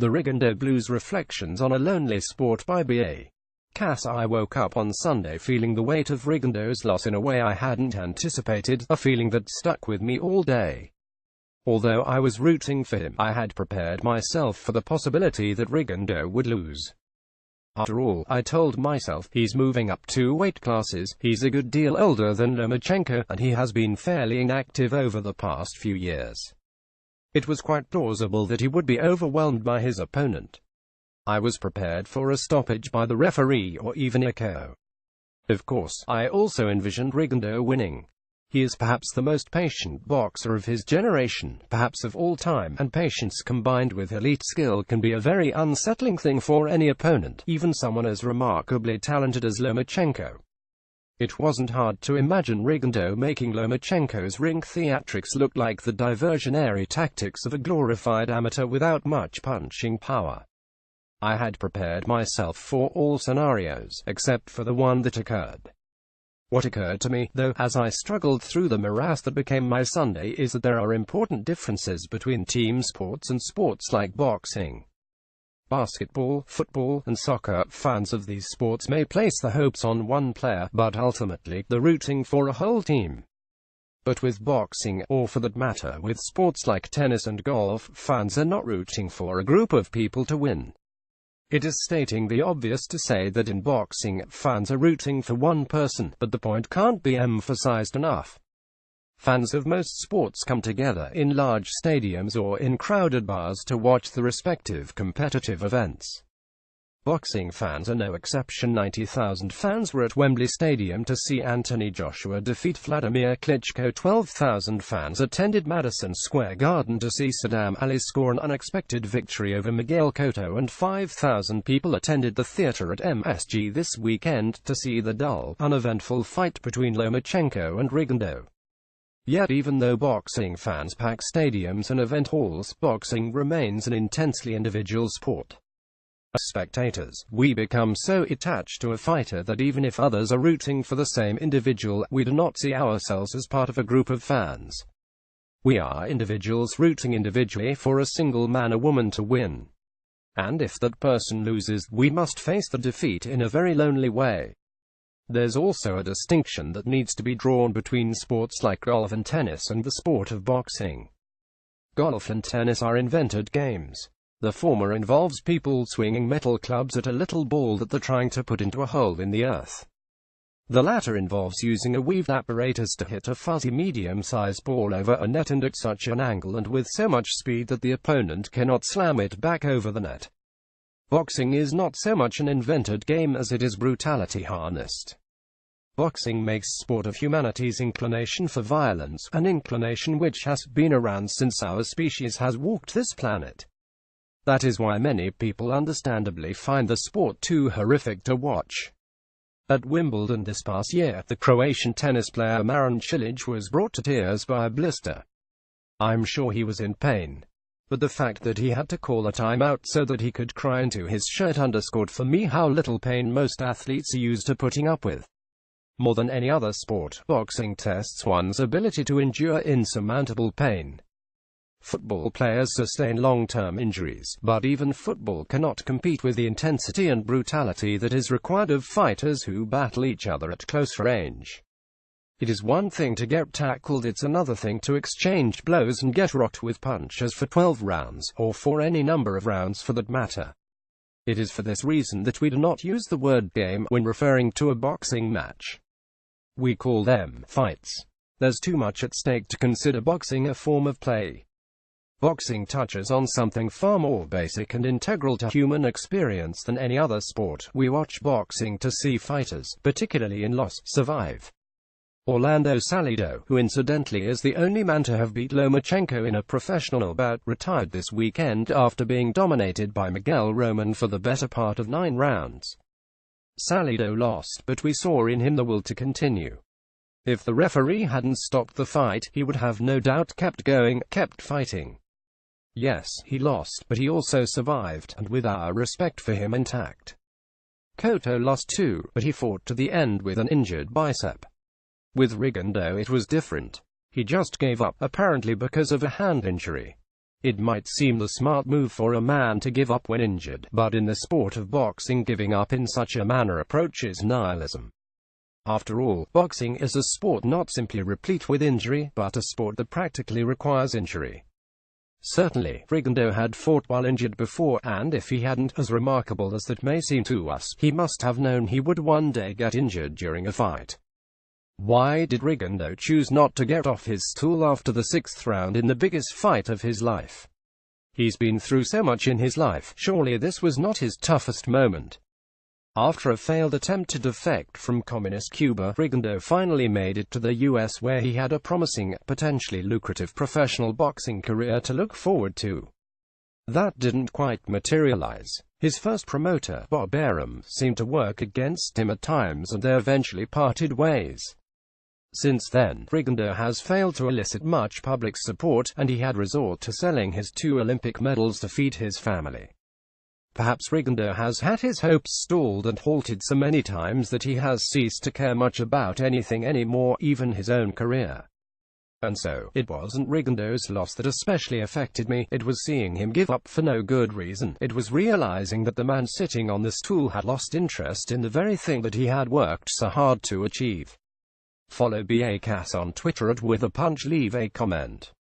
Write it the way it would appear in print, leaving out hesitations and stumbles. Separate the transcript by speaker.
Speaker 1: The Rigondeaux Blues Reflections on a Lonely Sport by B.A. Cass. I woke up on Sunday feeling the weight of Rigondeaux's loss in a way I hadn't anticipated, a feeling that stuck with me all day. Although I was rooting for him, I had prepared myself for the possibility that Rigondeaux would lose. After all, I told myself, he's moving up 2 weight classes, he's a good deal older than Lomachenko, and he has been fairly inactive over the past few years. It was quite plausible that he would be overwhelmed by his opponent. I was prepared for a stoppage by the referee or even a KO. Of course, I also envisioned Rigondeaux winning. He is perhaps the most patient boxer of his generation, perhaps of all time, and patience combined with elite skill can be a very unsettling thing for any opponent, even someone as remarkably talented as Lomachenko. It wasn't hard to imagine Rigondeaux making Lomachenko's ring theatrics look like the diversionary tactics of a glorified amateur without much punching power. I had prepared myself for all scenarios, except for the one that occurred. What occurred to me, though, as I struggled through the morass that became my Sunday, is that there are important differences between team sports and sports like boxing. Basketball, football, and soccer fans of these sports may place their hopes on one player, but ultimately, they're rooting for a whole team. But with boxing, or for that matter, with sports like tennis and golf, fans are not rooting for a group of people to win. It is stating the obvious to say that in boxing, fans are rooting for one person, but the point can't be emphasized enough. Fans of most sports come together in large stadiums or in crowded bars to watch the respective competitive events. Boxing fans are no exception. 90,000 fans were at Wembley Stadium to see Anthony Joshua defeat Vladimir Klitschko. 12,000 fans attended Madison Square Garden to see Saddam Ali score an unexpected victory over Miguel Cotto, and 5,000 people attended the theater at MSG this weekend to see the dull, uneventful fight between Lomachenko and Rigondeaux. Yet even though boxing fans pack stadiums and event halls, boxing remains an intensely individual sport. As spectators, we become so attached to a fighter that even if others are rooting for the same individual, we do not see ourselves as part of a group of fans. We are individuals rooting individually for a single man or woman to win. And if that person loses, we must face the defeat in a very lonely way. There's also a distinction that needs to be drawn between sports like golf and tennis and the sport of boxing. Golf and tennis are invented games. The former involves people swinging metal clubs at a little ball that they're trying to put into a hole in the earth. The latter involves using a weaved apparatus to hit a fuzzy medium-sized ball over a net, and at such an angle and with so much speed that the opponent cannot slam it back over the net. Boxing is not so much an invented game as it is brutality harnessed. Boxing makes sport of humanity's inclination for violence, an inclination which has been around since our species has walked this planet. That is why many people understandably find the sport too horrific to watch. At Wimbledon this past year, the Croatian tennis player Marin Cilic was brought to tears by a blister. I'm sure he was in pain. But the fact that he had to call a timeout so that he could cry into his shirt underscored for me how little pain most athletes are used to putting up with. More than any other sport, boxing tests one's ability to endure insurmountable pain. Football players sustain long-term injuries, but even football cannot compete with the intensity and brutality that is required of fighters who battle each other at close range. It is one thing to get tackled, it's another thing to exchange blows and get rocked with punches for 12 rounds, or for any number of rounds for that matter. It is for this reason that we do not use the word game when referring to a boxing match. We call them fights. There's too much at stake to consider boxing a form of play. Boxing touches on something far more basic and integral to human experience than any other sport. We watch boxing to see fighters, particularly in loss, survive. Orlando Salido, who incidentally is the only man to have beat Lomachenko in a professional bout, retired this weekend after being dominated by Miguel Roman for the better part of 9 rounds. Salido lost, but we saw in him the will to continue. If the referee hadn't stopped the fight, he would have no doubt kept going, kept fighting. Yes, he lost, but he also survived, and with our respect for him intact. Cotto lost too, but he fought to the end with an injured bicep. With Rigondeaux it was different. He just gave up, apparently because of a hand injury. It might seem the smart move for a man to give up when injured, but in the sport of boxing, giving up in such a manner approaches nihilism. After all, boxing is a sport not simply replete with injury, but a sport that practically requires injury. Certainly, Rigondeaux had fought while injured before, and if he hadn't, as remarkable as that may seem to us, he must have known he would one day get injured during a fight. Why did Rigondeaux choose not to get off his stool after the 6th round in the biggest fight of his life? He's been through so much in his life, surely this was not his toughest moment. After a failed attempt to defect from communist Cuba, Rigondeaux finally made it to the US, where he had a promising, potentially lucrative professional boxing career to look forward to. That didn't quite materialize. His first promoter, Bob Arum, seemed to work against him at times, and they eventually parted ways. Since then, Rigondeaux has failed to elicit much public support, and he had resort to selling his 2 Olympic medals to feed his family. Perhaps Rigondeaux has had his hopes stalled and halted so many times that he has ceased to care much about anything anymore, even his own career. And so, it wasn't Rigondeaux's loss that especially affected me, it was seeing him give up for no good reason. It was realizing that the man sitting on the stool had lost interest in the very thing that he had worked so hard to achieve. Follow BA Cass on Twitter @WithAPunch. Leave a comment.